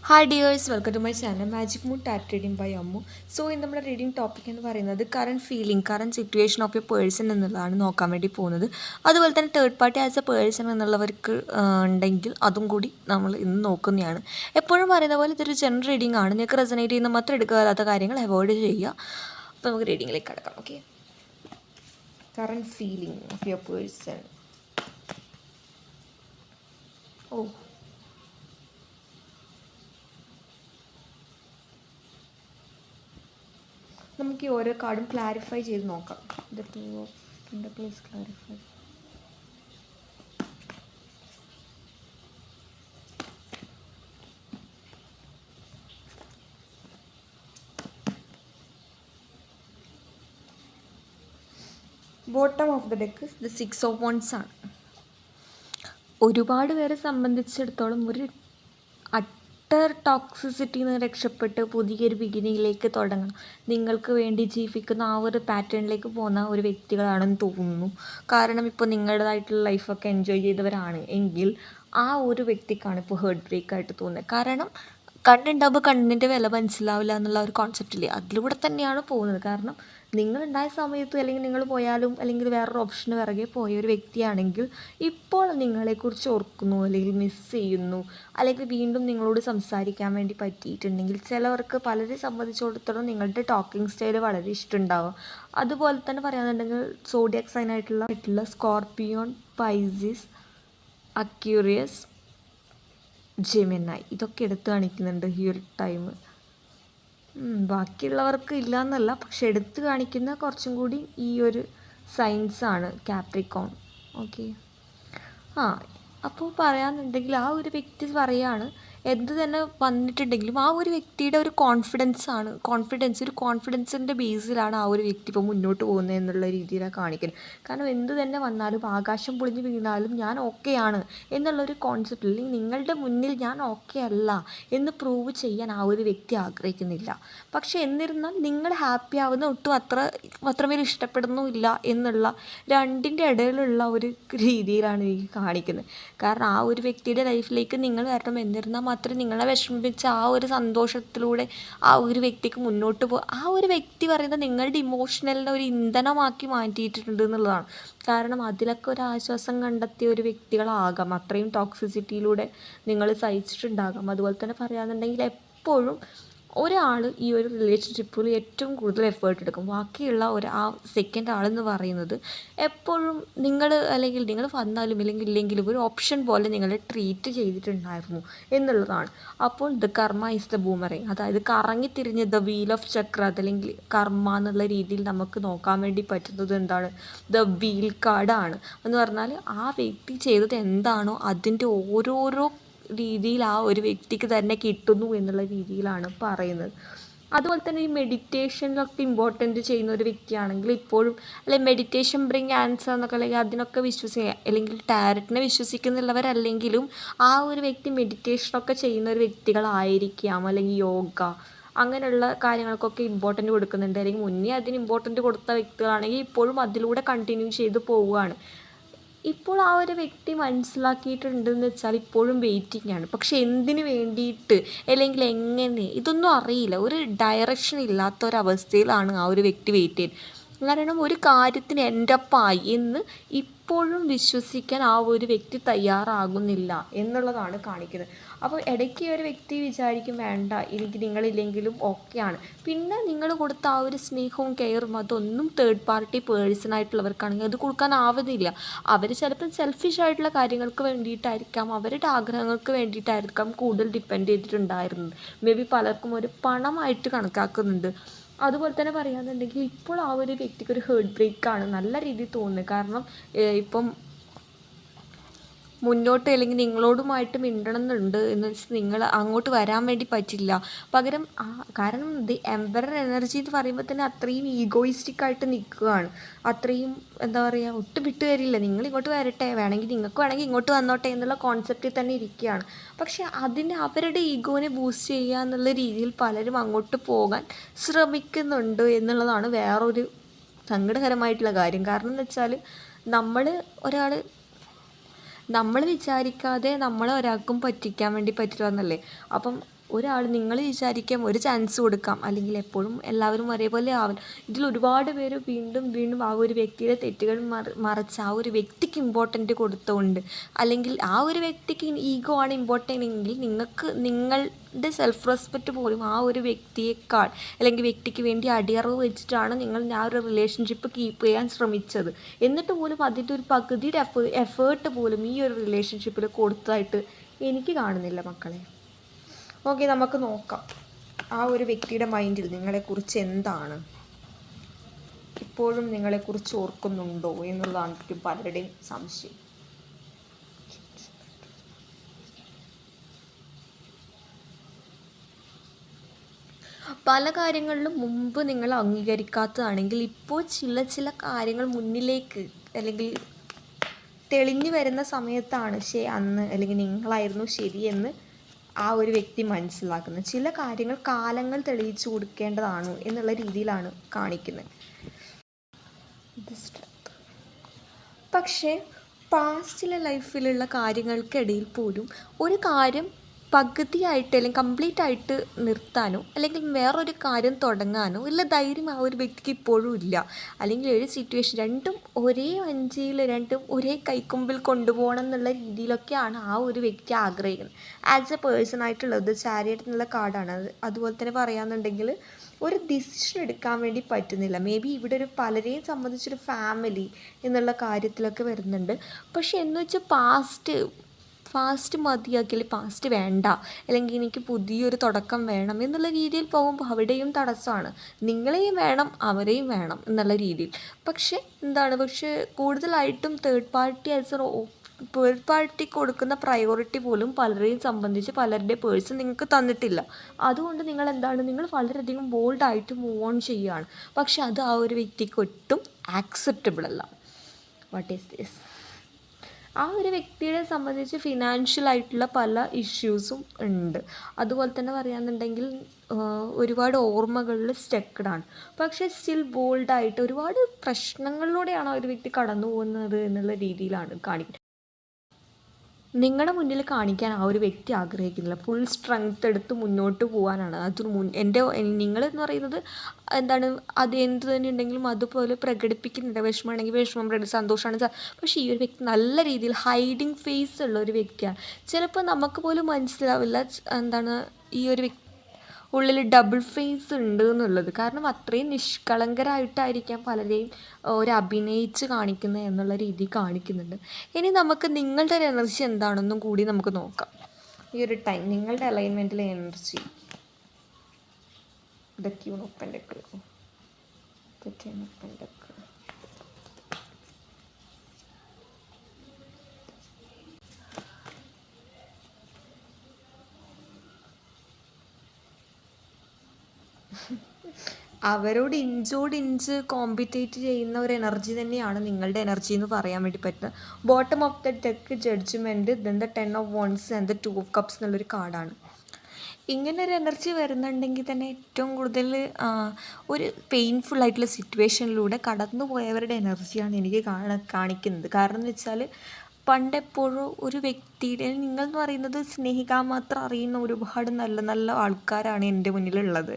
Hi dears, welcome to my channel magic moon ടാറ്റ് reading by Ammu. So ഇന്ന് നമ്മുടെ reading topic എന്ന് പറയുന്നത് current situation of a person എന്നുള്ളതാണ് നോക്കാൻ വേണ്ടി പോകുന്നത്. അതുപോലെ തന്നെ third party as a person എന്നുള്ളവർക്ക് ഉണ്ടെങ്കിൽ അതും കൂടി നമ്മൾ ഇന്ന് നോക്കുന്നതാണ്. എപ്പോഴും പറയുന്ന പോലെ ഇതൊരു ജനറൽ റീഡിംഗ് ആണ്. നിങ്ങൾക്ക് റെസനേറ്റ് ചെയ്യുന്ന മാത്രം എടുക്കാത്ത കാര്യങ്ങൾ അവോയ്ഡ് ചെയ്യുക. അപ്പോൾ നമുക്ക് റീഡിങ്ങിലേക്ക് കടക്കാം. Okay, current feeling of your person. നമുക്ക് ഈ ഓരോ കാർഡും ക്ലാരിഫൈ ചെയ്ത് നോക്കാം. The two of pentacles clarify. Bottom of the deck the 6 of wands ആണ്. ഒരുപാട് പേരെ സംബന്ധിച്ചിടത്തോളം ഒരു ടോക്സിസിറ്റിയിൽ നിന്ന് രക്ഷപ്പെട്ട് പുതിയൊരു ബിഗിനിങ്ങിലേക്ക് തുടങ്ങണം, നിങ്ങൾക്ക് വേണ്ടി ജീവിക്കുന്ന ആ ഒരു പാറ്റേണിലേക്ക് പോകുന്ന ഒരു വ്യക്തികളാണെന്ന് തോന്നുന്നു. കാരണം ഇപ്പോൾ നിങ്ങളുടേതായിട്ടുള്ള ലൈഫൊക്കെ എൻജോയ് ചെയ്തവരാണ് എങ്കിൽ ആ ഒരു വ്യക്തിക്കാണ് ഇപ്പോൾ ഹേർട്ട് ബ്രേക്ക് ആയിട്ട് തോന്നുന്നത്. കാരണം കണ്ണുണ്ടാകുമ്പോൾ കണ്ണിൻ്റെ വില മനസ്സിലാവില്ല എന്നുള്ള ഒരു കോൺസെപ്റ്റില്ലേ, അതിലൂടെ തന്നെയാണ് പോകുന്നത്. കാരണം നിങ്ങളുണ്ടായ സമയത്ത് അല്ലെങ്കിൽ നിങ്ങൾ പോയാലും അല്ലെങ്കിൽ വേറൊരു ഓപ്ഷന് പിറകെ പോയ ഒരു വ്യക്തിയാണെങ്കിൽ ഇപ്പോൾ നിങ്ങളെക്കുറിച്ച് ഓർക്കുന്നു അല്ലെങ്കിൽ മിസ് ചെയ്യുന്നു, അല്ലെങ്കിൽ വീണ്ടും നിങ്ങളോട് സംസാരിക്കാൻ വേണ്ടി പറ്റിയിട്ടുണ്ടെങ്കിൽ ചിലവർക്ക് പലരെ സംബന്ധിച്ചിടത്തോളം നിങ്ങളുടെ ടോക്കിംഗ് സ്റ്റൈൽ വളരെ ഇഷ്ടമുണ്ടാവും. അതുപോലെ തന്നെ പറയുകയാണെന്നുണ്ടെങ്കിൽ സോഡിയാക് സൈൻ ആയിട്ടുള്ള സ്കോർപിയോൺ, പൈസിസ്, അക്യൂറിയസ്, ജെമിനി ഇതൊക്കെ എടുത്ത് കാണിക്കുന്നുണ്ട് ഈ ഒരു ടൈം. ബാക്കിയുള്ളവർക്ക് ഇല്ല എന്നല്ല, പക്ഷെ എടുത്ത് കാണിക്കുന്ന കുറച്ചും കൂടി ഈ ഒരു സൈൻസാണ് കാപ്രിക്കോൺ. ഓക്കെ, അപ്പോൾ പറയാന്നുണ്ടെങ്കിൽ ആ ഒരു വ്യക്തി പറയാണ്, എന്ത് തന്നെ വന്നിട്ടുണ്ടെങ്കിലും ആ ഒരു വ്യക്തിയുടെ ഒരു കോൺഫിഡൻസിൻ്റെ ബേസിലാണ് ആ ഒരു വ്യക്തി ഇപ്പോൾ മുന്നോട്ട് പോകുന്നത് എന്നുള്ള രീതിയിലാണ് കാണിക്കുന്നത്. കാരണം എന്ത് തന്നെ വന്നാലും ആകാശം പൊളിഞ്ഞ് വീണാലും ഞാൻ ഓക്കെയാണ് എന്നുള്ളൊരു കോൺസെപ്റ്റ്, അല്ലെങ്കിൽ നിങ്ങളുടെ മുന്നിൽ ഞാൻ ഓക്കെ അല്ല എന്ന് പ്രൂവ് ചെയ്യാൻ ആ ഒരു വ്യക്തി ആഗ്രഹിക്കുന്നില്ല. പക്ഷെ എന്നിരുന്നാൽ നിങ്ങൾ ഹാപ്പി ആവുന്ന ഒട്ടും അത്രമേൽ ഇഷ്ടപ്പെടുന്നുമില്ല എന്നുള്ള രണ്ടിൻ്റെ ഇടയിലുള്ള ഒരു രീതിയിലാണ് എനിക്ക് കാണിക്കുന്നത്. കാരണം ആ ഒരു വ്യക്തിയുടെ ലൈഫിലേക്ക് നിങ്ങൾ വരണം, എന്നിരുന്നാൽ മാത്രമേ നിങ്ങളെ വിഷമിപ്പിച്ച ആ ഒരു സന്തോഷത്തിലൂടെ ആ ഒരു വ്യക്തിക്ക് മുന്നോട്ട് ആ ഒരു വ്യക്തി പറയുന്നത് നിങ്ങളുടെ ഇമോഷണലിനെ ഒരു ഇന്ധനമാക്കി മാറ്റിയിട്ടുണ്ട് എന്നുള്ളതാണ്. കാരണം അതിലൊക്കെ ഒരു ആശ്വാസം കണ്ടെത്തിയ ഒരു വ്യക്തികളാകാം, അത്രയും ടോക്സിസിറ്റിയിലൂടെ നിങ്ങൾ സഹിച്ചിട്ടുണ്ടാകാം. അതുപോലെ തന്നെ പറയുകയാണെന്നുണ്ടെങ്കിൽ എപ്പോഴും ഒരാൾ ഈ ഒരു റിലേഷൻഷിപ്പിൽ ഏറ്റവും കൂടുതൽ എഫേർട്ട് എടുക്കും, ബാക്കിയുള്ള ആ സെക്കൻഡ് ആളെന്ന് പറയുന്നത് എപ്പോഴും അല്ലെങ്കിൽ നിങ്ങൾ വന്നാലും ഇല്ലെങ്കിലും ഒരു ഓപ്ഷൻ പോലെ നിങ്ങളെ ട്രീറ്റ് ചെയ്തിട്ടുണ്ടായിരുന്നു എന്നുള്ളതാണ്. അപ്പോൾ ദ കർമ്മ ഈസ് ദ ബൂമറിങ്, അതായത് കറങ്ങിത്തിരിഞ്ഞ് ദ വീൽ ഓഫ് ചക്ര, അതല്ലെങ്കിൽ കർമ്മ എന്നുള്ള രീതിയിൽ നമുക്ക് നോക്കാൻ വേണ്ടി പറ്റുന്നത് എന്താണ്, ദ വീൽ കാർഡാണ്. എന്ന് പറഞ്ഞാൽ ആ വ്യക്തി ചെയ്തത് എന്താണോ അതിൻ്റെ ഓരോരോ രീതിയിൽ ആ ഒരു വ്യക്തിക്ക് തന്നെ കിട്ടുന്നു എന്നുള്ള രീതിയിലാണ് പറയുന്നത്. അതുപോലെ തന്നെ ഈ മെഡിറ്റേഷനിലൊക്കെ ഇമ്പോർട്ടൻ്റ് ചെയ്യുന്ന ഒരു വ്യക്തിയാണെങ്കിൽ ഇപ്പോഴും അല്ലെങ്കിൽ മെഡിറ്റേഷൻ ബ്രിങ് ആൻസർ എന്നൊക്കെ അല്ലെങ്കിൽ അതിനൊക്കെ വിശ്വസിക്കുക, അല്ലെങ്കിൽ ടാരറ്റിനെ വിശ്വസിക്കുന്നുള്ളവരല്ലെങ്കിലും ആ ഒരു വ്യക്തി മെഡിറ്റേഷനൊക്കെ ചെയ്യുന്ന ഒരു വ്യക്തികളായിരിക്കാം, അല്ലെങ്കിൽ യോഗ അങ്ങനെയുള്ള കാര്യങ്ങൾക്കൊക്കെ ഇമ്പോർട്ടൻ്റ് കൊടുക്കുന്നുണ്ട്. അല്ലെങ്കിൽ മുന്നേ അതിന് ഇമ്പോർട്ടൻ്റ് കൊടുത്ത വ്യക്തികളാണെങ്കിൽ ഇപ്പോഴും അതിലൂടെ കണ്ടിന്യൂ ചെയ്ത് പോവുകയാണ്. ഇപ്പോൾ ആ ഒരു വ്യക്തി മനസ്സിലാക്കിയിട്ടുണ്ടെന്ന് വെച്ചാൽ ഇപ്പോഴും വെയിറ്റിംഗ് ആണ്. പക്ഷെ എന്തിനു വേണ്ടിയിട്ട് അല്ലെങ്കിൽ എങ്ങനെ ഇതൊന്നും അറിയില്ല, ഒരു ഡയറക്ഷൻ ഇല്ലാത്ത ഒരവസ്ഥയിലാണ് ആ ഒരു വ്യക്തി വെയിറ്റ് ചെയ്യുന്നത്. കാരണം ഒരു കാര്യത്തിന് എൻ്റപ്പായി എന്ന് ഇപ്പോഴും വിശ്വസിക്കാൻ ആ ഒരു വ്യക്തി തയ്യാറാകുന്നില്ല എന്നുള്ളതാണ് കാണിക്കുന്നത്. അപ്പോൾ ഇടയ്ക്ക് ഒരു വ്യക്തി വിചാരിക്കും വേണ്ട എനിക്ക് നിങ്ങളില്ലെങ്കിലും ഓക്കെയാണ്, പിന്നെ നിങ്ങൾ കൊടുത്ത ആ ഒരു സ്നേഹവും കെയറും അതൊന്നും തേർഡ് പാർട്ടി പേഴ്സണായിട്ടുള്ളവർക്കാണെങ്കിൽ അത് കൊടുക്കാനാവുന്നില്ല. അവർ ചിലപ്പോൾ സെൽഫിഷ് ആയിട്ടുള്ള കാര്യങ്ങൾക്ക് വേണ്ടിയിട്ടായിരിക്കാം, അവരുടെ ആഗ്രഹങ്ങൾക്ക് വേണ്ടിയിട്ടായിരിക്കാം കൂടുതൽ ഡിപ്പെൻഡ് ചെയ്തിട്ടുണ്ടായിരുന്നത്. മേ ബി പലർക്കും ഒരു പണമായിട്ട് കണക്കാക്കുന്നുണ്ട്. അതുപോലെ തന്നെ പറയുകയാണെന്നുണ്ടെങ്കിൽ ഇപ്പോൾ ആ ഒരു വ്യക്തിക്ക് ഒരു ഹേർട്ട് ബ്രേക്കാണ് നല്ല രീതിയിൽ തോന്നുന്നത്. കാരണം ഇപ്പം മുന്നോട്ട് അല്ലെങ്കിൽ നിങ്ങളോടുമായിട്ട് മിണ്ടണം എന്നുണ്ട് എന്ന് വെച്ചാൽ നിങ്ങൾ അങ്ങോട്ട് വരാൻ വേണ്ടി പറ്റില്ല. പകരം കാരണം ദി എംപറർ എനർജി എന്ന് പറയുമ്പോൾ തന്നെ അത്രയും ഈഗോയിസ്റ്റിക്കായിട്ട് നിൽക്കുകയാണ്, അത്രയും എന്താ പറയുക ഒട്ടും വിട്ട് തരില്ല, നിങ്ങൾ ഇങ്ങോട്ട് വരട്ടെ, വേണമെങ്കിൽ ഇങ്ങോട്ട് വന്നോട്ടെ എന്നുള്ള കോൺസെപ്റ്റിൽ തന്നെ ഇരിക്കുകയാണ്. പക്ഷെ അതിന് അവരുടെ ഈഗോനെ ബൂസ്റ്റ് ചെയ്യുക എന്നുള്ള രീതിയിൽ പലരും അങ്ങോട്ട് പോകാൻ ശ്രമിക്കുന്നുണ്ട് എന്നുള്ളതാണ് വേറൊരു സങ്കടകരമായിട്ടുള്ള കാര്യം. കാരണം എന്ന് വെച്ചാൽ നമ്മൾ വിചാരിക്കാതെ നമ്മളെ ഒരാൾക്കും പറ്റിക്കാൻ വേണ്ടി പറ്റില്ല എന്നല്ലേ. അപ്പം ഒരാൾ നിങ്ങൾ വിചാരിക്കാം ഒരു ചാൻസ് കൊടുക്കാം, അല്ലെങ്കിൽ എപ്പോഴും എല്ലാവരും ഒരേപോലെ ആവില്ല. ഇതിൽ ഒരുപാട് പേര് വീണ്ടും വീണ്ടും ആ ഒരു വ്യക്തിയുടെ തെറ്റുകൾ മറച്ച് ആ ഒരു വ്യക്തിക്ക് ഇമ്പോർട്ടൻ്റ് കൊടുത്തുകൊണ്ട്, അല്ലെങ്കിൽ ആ ഒരു വ്യക്തിക്ക് ഈഗോ ആണ് ഇമ്പോർട്ടൻ്റ് എങ്കിൽ നിങ്ങളുടെ സെൽഫ് റെസ്പെക്റ്റ് പോലും ആ ഒരു വ്യക്തിയേക്കാൾ അല്ലെങ്കിൽ വ്യക്തിക്ക് വേണ്ടി അടിയറവ് വെച്ചിട്ടാണ് നിങ്ങൾ ആ ഒരു റിലേഷൻഷിപ്പ് കീപ്പ് ചെയ്യാൻ ശ്രമിച്ചത്. എന്നിട്ട് പോലും അതിൻ്റെ ഒരു പകുതിയുടെ എഫേർട്ട് പോലും ഈ ഒരു റിലേഷൻഷിപ്പിൽ കൊടുത്തതായിട്ട് എനിക്ക് കാണുന്നില്ല മക്കളെ. ഓക്കെ, നമുക്ക് നോക്കാം ആ ഒരു വ്യക്തിയുടെ മൈൻഡിൽ നിങ്ങളെക്കുറിച്ച് എന്താണ്, ഇപ്പോഴും നിങ്ങളെക്കുറിച്ച് ഓർക്കുന്നുണ്ടോ എന്നുള്ളതാണ് പലരുടെയും സംശയം. പല കാര്യങ്ങളിലും മുമ്പ് നിങ്ങൾ അംഗീകരിക്കാത്തതാണെങ്കിൽ ഇപ്പോൾ ചില കാര്യങ്ങൾ മുന്നിലേക്ക് അല്ലെങ്കിൽ തെളിഞ്ഞു വരുന്ന സമയത്താണ് അന്ന് അല്ലെങ്കിൽ നിങ്ങളായിരുന്നു ശരിയെന്ന് ആ ഒരു വ്യക്തി മനസ്സിലാക്കുന്നത്. ചില കാര്യങ്ങൾ കാലങ്ങൾ തെളിയിച്ചു കൊടുക്കേണ്ടതാണ് എന്നുള്ള രീതിയിലാണ് കാണിക്കുന്നത്. പക്ഷേ പാസ്റ്റിലെ ലൈഫിലുള്ള കാര്യങ്ങൾക്കിടയിൽ പോലും ഒരു കാര്യം പകുതിയായിട്ട് അല്ലെങ്കിൽ കംപ്ലീറ്റ് ആയിട്ട് നിർത്താനോ അല്ലെങ്കിൽ വേറൊരു കാര്യം തുടങ്ങാനോ ഉള്ള ധൈര്യം ആ ഒരു വ്യക്തിക്ക് ഇപ്പോഴും ഇല്ല. അല്ലെങ്കിൽ ഒരു സിറ്റുവേഷൻ രണ്ടും ഒരേ വഞ്ചിയിൽ രണ്ടും ഒരേ കൈക്കൊമ്പിൽ കൊണ്ടുപോകണം എന്നുള്ള രീതിയിലൊക്കെയാണ് ആ ഒരു വ്യക്തി ആഗ്രഹിക്കുന്നത്. ആസ് എ പേഴ്സൺ ആയിട്ടുള്ളത് ചാരിയറ്റ് എന്നുള്ള കാർഡാണ്. അതുപോലെ തന്നെ പറയാമെന്നുണ്ടെങ്കിൽ ഒരു ഡിസിഷൻ എടുക്കാൻ വേണ്ടി പറ്റുന്നില്ല. മേ ബി ഇവിടെ ഒരു പലരെയും സംബന്ധിച്ചൊരു ഫാമിലി എന്നുള്ള കാര്യത്തിലൊക്കെ വരുന്നുണ്ട്. പക്ഷെ എന്ന് വെച്ചാൽ പാസ്റ്റ് മതിയാക്കി, അല്ലെങ്കിൽ പാസ്റ്റ് വേണ്ട, അല്ലെങ്കിൽ എനിക്ക് പുതിയൊരു തുടക്കം വേണം എന്നുള്ള രീതിയിൽ പോകുമ്പോൾ അവിടെയും തടസ്സമാണ്. നിങ്ങളെയും വേണം അവരെയും വേണം എന്നുള്ള രീതിയിൽ. പക്ഷെ കൂടുതലായിട്ടും തേർഡ് പാർട്ടി കൊടുക്കുന്ന പ്രയോറിറ്റി പോലും പലരെയും സംബന്ധിച്ച് പലരുടെ പേഴ്സൺ നിങ്ങൾക്ക് തന്നിട്ടില്ല. അതുകൊണ്ട് നിങ്ങൾ വളരെയധികം ബോൾഡായിട്ട് മൂവ് ഓൺ ചെയ്യുകയാണ്. പക്ഷെ അത് ആ ഒരു വ്യക്തിക്ക് ഒട്ടും ആക്സെപ്റ്റബിൾ അല്ല. What is this? ആ ഒരു വ്യക്തിയെ സംബന്ധിച്ച് ഫിനാൻഷ്യൽ ആയിട്ടുള്ള പല ഇഷ്യൂസും ഉണ്ട്. അതുപോലെ തന്നെ പറയുകയാണെന്നുണ്ടെങ്കിൽ ഒരുപാട് ഓർമ്മകളിൽ സ്റ്റക്ക്ഡാണ്. പക്ഷേ സ്റ്റിൽ ബോൾഡായിട്ട് ഒരുപാട് പ്രശ്നങ്ങളിലൂടെയാണ് ആ ഒരു വ്യക്തി കടന്നു പോകുന്നത് എന്നുള്ള രീതിയിലാണ് കാണിക്കുന്നത്. നിങ്ങളുടെ മുന്നിൽ കാണിക്കാൻ ആ ഒരു വ്യക്തി ആഗ്രഹിക്കുന്നില്ല. ഫുൾ സ്ട്രെങ്ത് എടുത്ത് മുന്നോട്ട് പോകാനാണ്. നിങ്ങളെന്ന് പറയുന്നത് അത് എന്ത് തന്നെ ഉണ്ടെങ്കിലും അതുപോലെ പ്രകടിപ്പിക്കുന്നുണ്ട്. വിഷമമാണെങ്കിൽ വിഷമം, സന്തോഷമാണ്. പക്ഷേ ഈ ഒരു വ്യക്തി നല്ല രീതിയിൽ ഹൈഡിങ് ഫേസ് ഉള്ള ഒരു വ്യക്തിയാണ്. ചിലപ്പോൾ നമുക്ക് പോലും മനസ്സിലാവില്ല ഈ ഒരു വ്യക്തി ഉള്ളിൽ ഡബിൾ ഫേസ് ഉണ്ട് എന്നുള്ളത്. കാരണം അത്രയും നിഷ്കളങ്കരായിട്ടായിരിക്കാം പലരെയും അഭിനയിച്ച് കാണിക്കുന്നത് എന്നുള്ള രീതി കാണിക്കുന്നുണ്ട്. ഇനി നമുക്ക് നിങ്ങളുടെ ഒരു എനർജി എന്താണെന്നും കൂടി നമുക്ക് നോക്കാം. ഈ ഒരു ടൈം നിങ്ങളുടെ അലൈൻമെൻറ്റിലെ energy the queen of pentacle, the ten of pentacle, അവരോട് ഇഞ്ച് കോമ്പറ്റേറ്റ് ചെയ്യുന്ന ഒരു എനർജി തന്നെയാണ് നിങ്ങളുടെ എനർജി എന്ന് പറയാൻ വേണ്ടി പറ്റുന്നത്. Bottom of the deck judgement, then the 10 of Wands and the 2 of Cups എന്നുള്ളൊരു കാർഡാണ്. ഇങ്ങനെ ഒരു എനർജി വരുന്നുണ്ടെങ്കിൽ തന്നെ ഏറ്റവും കൂടുതൽ ഒരു പെയിൻഫുൾ ആയിട്ടുള്ള സിറ്റുവേഷനിലൂടെ കടന്നു പോയവരുടെ എനർജിയാണ് എനിക്ക് കാണിക്കുന്നത്. കാരണം എന്ന് വെച്ചാൽ പണ്ടെപ്പോഴും ഒരു വ്യക്തിയുടെ നിങ്ങൾ എന്ന് പറയുന്നത് സ്നേഹിക്കാൻ മാത്രം അറിയുന്ന ഒരുപാട് നല്ല നല്ല ആൾക്കാരാണ് എൻ്റെ മുന്നിലുള്ളത്.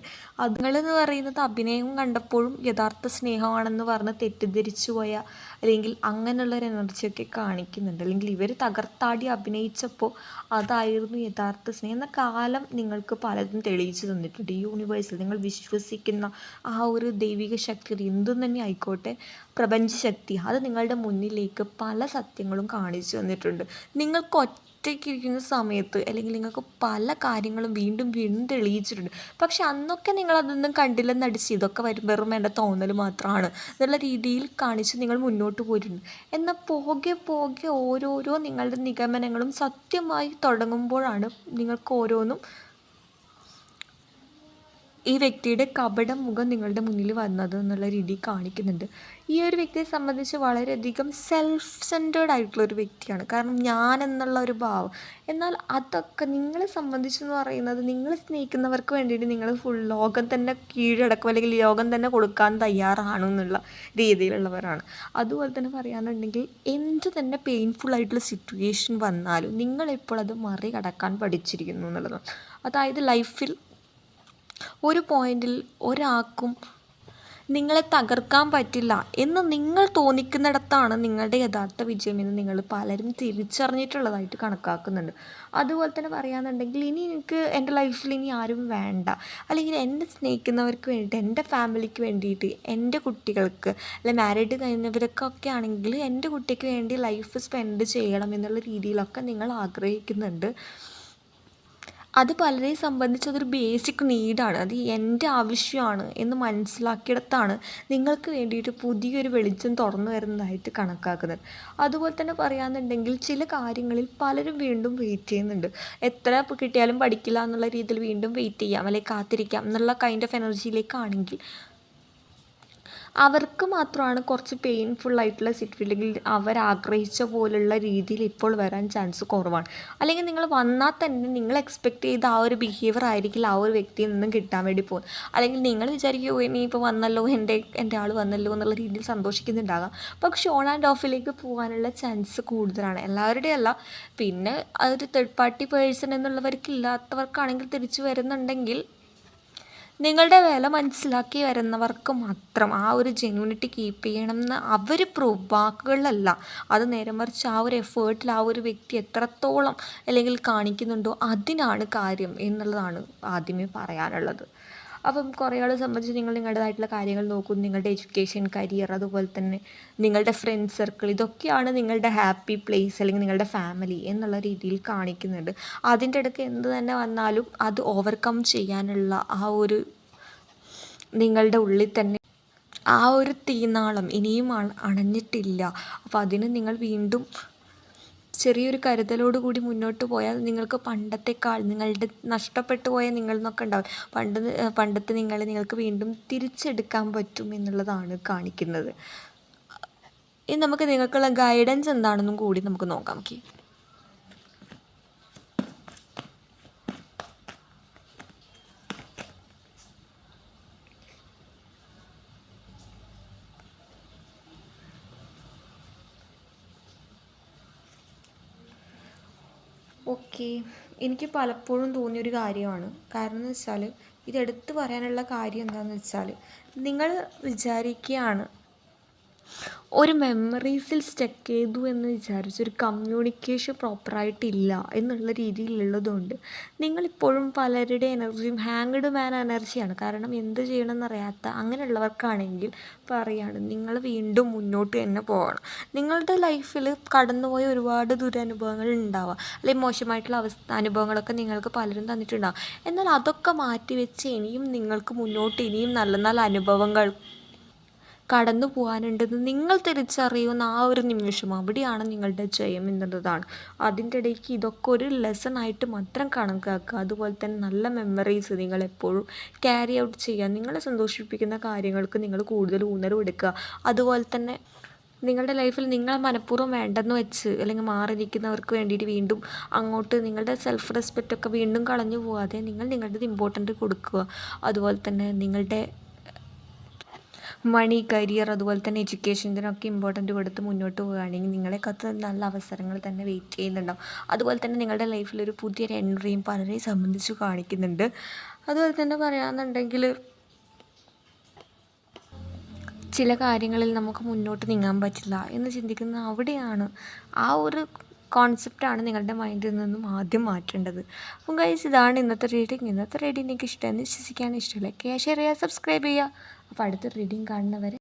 അതുങ്ങളെന്ന് പറയുന്നത് അഭിനയം കണ്ടപ്പോഴും യഥാർത്ഥ സ്നേഹമാണെന്ന് പറഞ്ഞ് തെറ്റിദ്ധരിച്ചു പോയ അല്ലെങ്കിൽ അങ്ങനെയുള്ളൊരു എനർജിയൊക്കെ കാണിക്കുന്നുണ്ട്. അല്ലെങ്കിൽ ഇവർ തകർത്താടി അഭിനയിച്ചപ്പോൾ അതായിരുന്നു യഥാർത്ഥ സ്നേഹം എന്ന കാലം നിങ്ങൾക്ക് പലതും തെളിയിച്ചു തന്നിട്ടുണ്ട്. ഈ യൂണിവേഴ്സിൽ നിങ്ങൾ വിശ്വസിക്കുന്ന ആ ഒരു ദൈവിക ശക്തി എന്തും തന്നെ ആയിക്കോട്ടെ, പ്രപഞ്ചശക്തി, അത് നിങ്ങളുടെ മുന്നിലേക്ക് പല സത്യങ്ങളും കാണിച്ചു തന്നിട്ടുണ്ട്. നിങ്ങൾക്ക് ഒറ്റയ്ക്കിരിക്കുന്ന സമയത്ത് അല്ലെങ്കിൽ നിങ്ങൾക്ക് പല കാര്യങ്ങളും വീണ്ടും വീണ്ടും തെളിയിച്ചിട്ടുണ്ട്. പക്ഷെ അന്നൊക്കെ നിങ്ങളതൊന്നും കണ്ടില്ലെന്നടിച്ച് ഇതൊക്കെ വെറും എൻ്റെ തോന്നൽ മാത്രമാണ് എന്നുള്ള രീതിയിൽ കാണിച്ച് നിങ്ങൾ മുന്നോട്ട് പോയിട്ടുണ്ട്. എന്നാൽ പോകെ ഓരോരോ നിങ്ങളുടെ നിഗമനങ്ങളും സത്യമായി തുടങ്ങുമ്പോഴാണ് നിങ്ങൾക്ക് ഓരോന്നും ഈ വ്യക്തിയുടെ കപട മുഖം നിങ്ങളുടെ മുന്നിൽ വന്നത് എന്നുള്ള രീതി കാണിക്കുന്നുണ്ട്. ഈ ഒരു വ്യക്തിയെ സംബന്ധിച്ച് വളരെയധികം സെൽഫ് സെൻറ്റേർഡ് ആയിട്ടുള്ള ഒരു വ്യക്തിയാണ്. കാരണം ഞാൻ എന്നുള്ള ഒരു ഭാവം. എന്നാൽ അതൊക്കെ നിങ്ങളെ സംബന്ധിച്ചെന്ന് പറയുന്നത് നിങ്ങൾ സ്നേഹിക്കുന്നവർക്ക് വേണ്ടിയിട്ട് നിങ്ങൾ ഫുൾ ലോകം തന്നെ കീഴടക്കും, അല്ലെങ്കിൽ ലോകം തന്നെ കൊടുക്കാൻ തയ്യാറാണെന്നുള്ള രീതിയിലുള്ളവരാണ്. അതുപോലെ തന്നെ പറയുകയാണെന്നുണ്ടെങ്കിൽ എന്ത് തന്നെ പെയിൻഫുൾ ആയിട്ടുള്ള സിറ്റുവേഷൻ വന്നാലും നിങ്ങളിപ്പോൾ അത് മറികടക്കാൻ പഠിച്ചിരിക്കുന്നു എന്നുള്ളതാണ്. അതായത് ലൈഫിൽ ഒരു പോയിന്റിൽ ഒരാൾക്കും നിങ്ങളെ തകർക്കാൻ പറ്റില്ല എന്ന് നിങ്ങൾ തോന്നിക്കുന്നിടത്താണ് നിങ്ങളുടെ യഥാർത്ഥ വിജയമെന്ന് നിങ്ങൾ പലരും തിരിച്ചറിഞ്ഞിട്ടുള്ളതായിട്ട് കണക്കാക്കുന്നുണ്ട്. അതുപോലെ തന്നെ പറയുകയാണെന്നുണ്ടെങ്കിൽ ഇനി എനിക്ക് എൻ്റെ ലൈഫിൽ ഇനി ആരും വേണ്ട, അല്ലെങ്കിൽ എന്നെ സ്നേഹിക്കുന്നവർക്ക് വേണ്ടിയിട്ട്, എൻ്റെ ഫാമിലിക്ക് വേണ്ടിയിട്ട്, എൻ്റെ കുട്ടികൾക്ക്, അല്ലെങ്കിൽ മാരീഡ് കഴിഞ്ഞവരൊക്കെ ആണെങ്കിൽ എൻ്റെ കുട്ടിക്ക് വേണ്ടി ലൈഫ് സ്പെൻഡ് ചെയ്യണം എന്നുള്ള രീതിയിലൊക്കെ നിങ്ങൾ ആഗ്രഹിക്കുന്നുണ്ട്. അത് പലരെ സംബന്ധിച്ച് അതൊരു ബേസിക് നീഡാണ്, അത് എൻ്റെ ആവശ്യമാണ് എന്ന് മനസ്സിലാക്കിയിടത്താണ് നിങ്ങൾക്ക് വേണ്ടിയിട്ട് പുതിയൊരു വെളിച്ചം തുറന്നു വരുന്നതായിട്ട് കണക്കാക്കുന്നത്. അതുപോലെ തന്നെ പറയുകയാണെന്നുണ്ടെങ്കിൽ ചില കാര്യങ്ങളിൽ പലരും വീണ്ടും വെയിറ്റ് ചെയ്യുന്നുണ്ട്. എത്ര കിട്ടിയാലും പഠിക്കില്ല എന്നുള്ള രീതിയിൽ വീണ്ടും വെയിറ്റ് ചെയ്യാം, അല്ലെങ്കിൽ കാത്തിരിക്കാം എന്നുള്ള കൈൻഡ് ഓഫ് എനർജിയിലേക്കാണെങ്കിൽ അവർക്ക് മാത്രമാണ് കുറച്ച് പെയിൻഫുള്ളായിട്ടുള്ള സിറ്റുവേഷൻ, അല്ലെങ്കിൽ അവരാഗ്രഹിച്ച പോലുള്ള രീതിയിൽ ഇപ്പോൾ വരാൻ ചാൻസ് കുറവാണ്. അല്ലെങ്കിൽ നിങ്ങൾ വന്നാൽ തന്നെ നിങ്ങൾ എക്സ്പെക്റ്റ് ചെയ്ത ആ ഒരു ബിഹേവിയർ ആയിരിക്കില്ല ആ ഒരു വ്യക്തിയിൽ നിന്നും കിട്ടാൻ വേണ്ടി പോകുന്നത്. അല്ലെങ്കിൽ നിങ്ങൾ വിചാരിക്കുമോ ഇനി ഇപ്പോൾ വന്നല്ലോ, എൻ്റെ ആൾ വന്നല്ലോ എന്നുള്ള രീതിയിൽ സന്തോഷിക്കുന്നുണ്ടാകാം. പക്ഷേ ഓൺ ആൻഡ് ഓഫിലേക്ക് പോകാനുള്ള ചാൻസ് കൂടുതലാണ്. എല്ലാവരുടെയും അല്ല, പിന്നെ അതൊരു തേർഡ് പാർട്ടി പേഴ്സൺ എന്നുള്ളവർക്ക് ഇല്ലാത്തവർക്കാണെങ്കിൽ തിരിച്ചു വരുന്നുണ്ടെങ്കിൽ നിങ്ങളുടെ വില മനസ്സിലാക്കി വരുന്നവർക്ക് മാത്രം ആ ഒരു ജെന്യൂനിറ്റി കീപ്പ് ചെയ്യണമെന്ന് അവർ വാക്കുകളിലല്ല, അത് നേരെ മറിച്ച് ആ ഒരു എഫേർട്ടിൽ ആ ഒരു വ്യക്തി എത്രത്തോളം അല്ലെങ്കിൽ കാണിക്കുന്നുണ്ടോ അതിനാണ് കാര്യം എന്നുള്ളതാണ് ആദ്യമേ പറയാനുള്ളത്. അപ്പം കുറേ ആളെ സംബന്ധിച്ച് നിങ്ങൾ നിങ്ങളുടേതായിട്ടുള്ള കാര്യങ്ങൾ നോക്കും, നിങ്ങളുടെ എഡ്യൂക്കേഷൻ, കരിയർ, അതുപോലെ തന്നെ നിങ്ങളുടെ ഫ്രണ്ട് സർക്കിൾ, ഇതൊക്കെയാണ് നിങ്ങളുടെ ഹാപ്പി പ്ലേസ് അല്ലെങ്കിൽ നിങ്ങളുടെ ഫാമിലി എന്നുള്ള രീതിയിൽ കാണിക്കുന്നുണ്ട്. അതിൻ്റെ ഇടയ്ക്ക് എന്ത് തന്നെ വന്നാലും അത് ഓവർകം ചെയ്യാനുള്ള ആ ഒരു നിങ്ങളുടെ ഉള്ളിൽ തന്നെ ആ ഒരു തീനാളം ഇനിയും അണഞ്ഞിട്ടില്ല. അപ്പോൾ അതിന് നിങ്ങൾ വീണ്ടും ചെറിയൊരു കരുതലോട് കൂടി മുന്നോട്ട് പോയാൽ നിങ്ങൾക്ക് പണ്ടത്തെക്കാൾ നിങ്ങളുടെ നഷ്ടപ്പെട്ടു പോയ നിങ്ങൾ എന്നൊക്കെ ഉണ്ടാവും, പണ്ടത്തെ നിങ്ങൾക്ക് വീണ്ടും തിരിച്ചെടുക്കാൻ പറ്റും എന്നുള്ളതാണ് കാണിക്കുന്നത്. ഇനി നമുക്ക് നിങ്ങൾക്കുള്ള ഗൈഡൻസ് എന്താണെന്നും കൂടി നമുക്ക് നോക്കാം. ഓക്കെ, എനിക്ക് പലപ്പോഴും തോന്നിയൊരു കാര്യമാണ്. കാരണം എന്ന് വെച്ചാൽ ഇതെടുത്ത് പറയാനുള്ള കാര്യം എന്താണെന്ന് വെച്ചാൽ, നിങ്ങൾ വിചാരിക്കുകയാണ് ഒരു മെമ്മറീസിൽ സ്റ്റക്ക് ചെയ്തു എന്ന് വിചാരിച്ചൊരു കമ്മ്യൂണിക്കേഷൻ പ്രോപ്പറായിട്ടില്ല എന്നുള്ള രീതിയിലുള്ളതുകൊണ്ട് നിങ്ങളിപ്പോഴും പലരുടെ എനർജിയും ഹാങ്ഡ് മാൻ എനർജിയാണ്. കാരണം എന്ത് ചെയ്യണമെന്നറിയാത്ത അങ്ങനെയുള്ളവർക്കാണെങ്കിൽ പറയുകയാണ്, നിങ്ങൾ വീണ്ടും മുന്നോട്ട് തന്നെ പോകണം. നിങ്ങളുടെ ലൈഫിൽ കടന്നുപോയ ഒരുപാട് ദുരനുഭവങ്ങൾ ഉണ്ടാവാം, അല്ലെങ്കിൽ മോശമായിട്ടുള്ള അനുഭവങ്ങളൊക്കെ നിങ്ങൾക്ക് പലരും തന്നിട്ടുണ്ടാകും. എന്നാൽ അതൊക്കെ മാറ്റിവെച്ച് ഇനിയും നിങ്ങൾക്ക് മുന്നോട്ട് ഇനിയും നല്ല നല്ല അനുഭവങ്ങൾ കടന്നു പോകാനുണ്ടെന്ന് നിങ്ങൾ തിരിച്ചറിയുന്ന ആ ഒരു നിമിഷം അവിടെയാണ് നിങ്ങളുടെ ജയം എന്നുള്ളതാണ്. അതിൻ്റെ ഇടയ്ക്ക് ഇതൊക്കെ ഒരു ലെസണായിട്ട് മാത്രം കണക്കാക്കുക. അതുപോലെ തന്നെ നല്ല മെമ്മറീസ് നിങ്ങളെപ്പോഴും ക്യാരി ഔട്ട് ചെയ്യുക. നിങ്ങളെ സന്തോഷിപ്പിക്കുന്ന കാര്യങ്ങൾക്ക് നിങ്ങൾ കൂടുതൽ ഊന്നൽ കൊടുക്കുക. അതുപോലെ തന്നെ നിങ്ങളുടെ ലൈഫിൽ നിങ്ങളെ മനഃപൂർവ്വം വേണ്ടെന്ന് വെച്ച് അല്ലെങ്കിൽ മാറി നിൽക്കുന്നവർക്ക് വേണ്ടിയിട്ട് വീണ്ടും അങ്ങോട്ട് നിങ്ങളുടെ സെൽഫ് റെസ്പെക്റ്റൊക്കെ വീണ്ടും കളഞ്ഞു പോകാതെ നിങ്ങൾ നിങ്ങളുടേത് ഇമ്പോർട്ടൻ്റ് കൊടുക്കുക. അതുപോലെ തന്നെ നിങ്ങളുടെ മണി, കരിയർ, അതുപോലെ തന്നെ എഡ്യൂക്കേഷൻ, ഇതിനൊക്കെ ഇമ്പോർട്ടൻ്റ് കൊടുത്ത് മുന്നോട്ട് പോവുകയാണെങ്കിൽ നിങ്ങളെ കത്ത് നല്ല അവസരങ്ങൾ തന്നെ വെയിറ്റ് ചെയ്യുന്നുണ്ടാവും. അതുപോലെ തന്നെ നിങ്ങളുടെ ലൈഫിലൊരു പുതിയൊരു എൻട്രിയും പലരെയും സംബന്ധിച്ച് കാണിക്കുന്നുണ്ട്. അതുപോലെ തന്നെ പറയുകയാണെന്നുണ്ടെങ്കിൽ ചില കാര്യങ്ങളിൽ നമുക്ക് മുന്നോട്ട് നീങ്ങാൻ പറ്റില്ല എന്ന് ചിന്തിക്കുന്ന അവിടെയാണ് ആ ഒരു കോൺസെപ്റ്റാണ് നിങ്ങളുടെ മൈൻഡിൽ നിന്നും ആദ്യം മാറ്റേണ്ടത്. അപ്പം ഗൈസ്, ഇതാണ് ഇന്നത്തെ റീഡിങ്. ഇന്നത്തെ റീഡിങ് എനിക്ക് ഇഷ്ടമെന്ന് വിശ്വസിക്കാൻ ഇഷ്ടമില്ല. ഷെയർ ചെയ്യുക, സബ്സ്ക്രൈബ് ചെയ്യുക. അപ്പോൾ അടുത്ത റീഡിങ് കാണുന്നവരെ